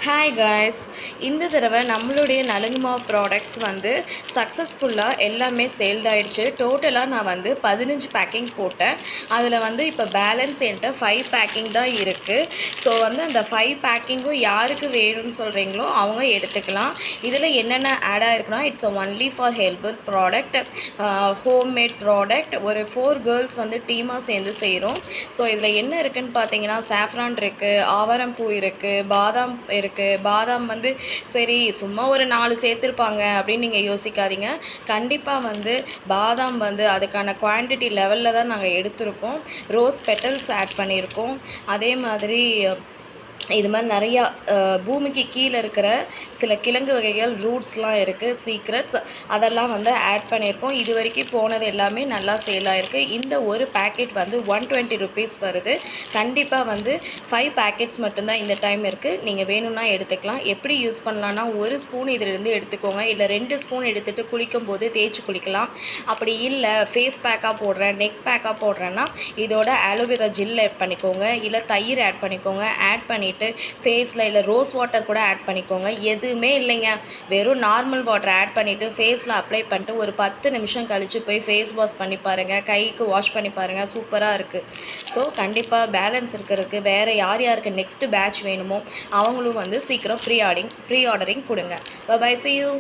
Hi guys, இந்த தடவை நம்மளுடைய நலுங்கு மாவு ப்ராடக்ட்ஸ் வந்து சக்ஸஸ்ஃபுல்லாக எல்லாமே சேல்ட் ஆகிடுச்சு. டோட்டலாக நான் வந்து 15 பேக்கிங் போட்டேன். அதில் வந்து இப்போ பேலன்ஸ் என்கிட்ட 5 பேக்கிங் தான் இருக்குது. ஸோ வந்து அந்த 5 பேக்கிங்கும் யாருக்கு வேணும்னு சொல்கிறீங்களோ அவங்க எடுத்துக்கலாம். இதில் என்னென்ன ஆட் ஆகிருக்குன்னா, it's only for helpful product, homemade product. ஒரு 4 கேர்ள்ஸ் வந்து டீமாக சேர்ந்து செய்கிறோம். ஸோ இதில் என்ன இருக்குதுன்னு பார்த்தீங்கன்னா, சாஃப்ரான் இருக்குது, ஆவாரம்பூ இருக்குது, பாதாம் இருக்குது. பாதாம் வந்து சரி சும்மா ஒரு 4 சேர்த்துருப்பாங்க அப்படின்னு நீங்கள் யோசிக்காதீங்க. கண்டிப்பாக வந்து பாதாம் வந்து அதுக்கான குவான்டிட்டி லெவலில் தான் நாங்கள் எடுத்திருக்கோம். ரோஸ் பெட்டல்ஸ் ஆட் பண்ணியிருக்கோம். அதே மாதிரி இது மாதிரி நிறையா பூமிக்கு கீழே இருக்கிற சில கிழங்கு வகைகள், ரூட்ஸ்லாம் இருக்குது, சீக்ரெட்ஸ், அதெல்லாம் வந்து ஆட் பண்ணியிருக்கோம். இது வரைக்கும் போனது எல்லாமே நல்லா சேல் ஆகிருக்கு. இந்த ஒரு பேக்கெட் வந்து 120 ருபீஸ் வருது. கண்டிப்பாக வந்து 5 பேக்கெட்ஸ் மட்டும்தான் இந்த டைம் இருக்குது. நீங்கள் வேணும்னா எடுத்துக்கலாம். எப்படி யூஸ் பண்ணலான்னா, 1 ஸ்பூன் இதிலிருந்து எடுத்துக்கோங்க, இல்லை 2 ஸ்பூன் எடுத்துகிட்டு குளிக்கும் போது தேய்ச்சி குளிக்கலாம். அப்படி இல்லை ஃபேஸ் பேக்காக போடுறேன், நெக் பேக்காக போடுறேன்னா இதோட ஆலோவேரா ஜெல் ஆட் பண்ணிக்கோங்க, இல்லை தயிர் ஆட் பண்ணிக்கோங்க. ஆட் பண்ணிவிட்டு ஃபேஸில் இல்லை ரோஸ் வாட்டர் கூட ஆட் பண்ணிக்கோங்க. எதுவுமே இல்லைங்க, வெறும் நார்மல் வாட்டர் ஆட் பண்ணிவிட்டு ஃபேஸில் அப்ளை பண்ணிட்டு ஒரு 10 நிமிஷம் கழித்து போய் ஃபேஸ் வாஷ் பண்ணி பாருங்கள், கைக்கு வாஷ் பண்ணி பாருங்கள், சூப்பராக இருக்குது. ஸோ கண்டிப்பாக பேலன்ஸ் இருக்கிறதுக்கு வேறு யார் யாருக்கு நெக்ஸ்ட்டு பேட்ச் வேணுமோ அவங்களும் வந்து சீக்கிரம் ப்ரீ ஆர்டரிங் கொடுங்க. Bye, see you.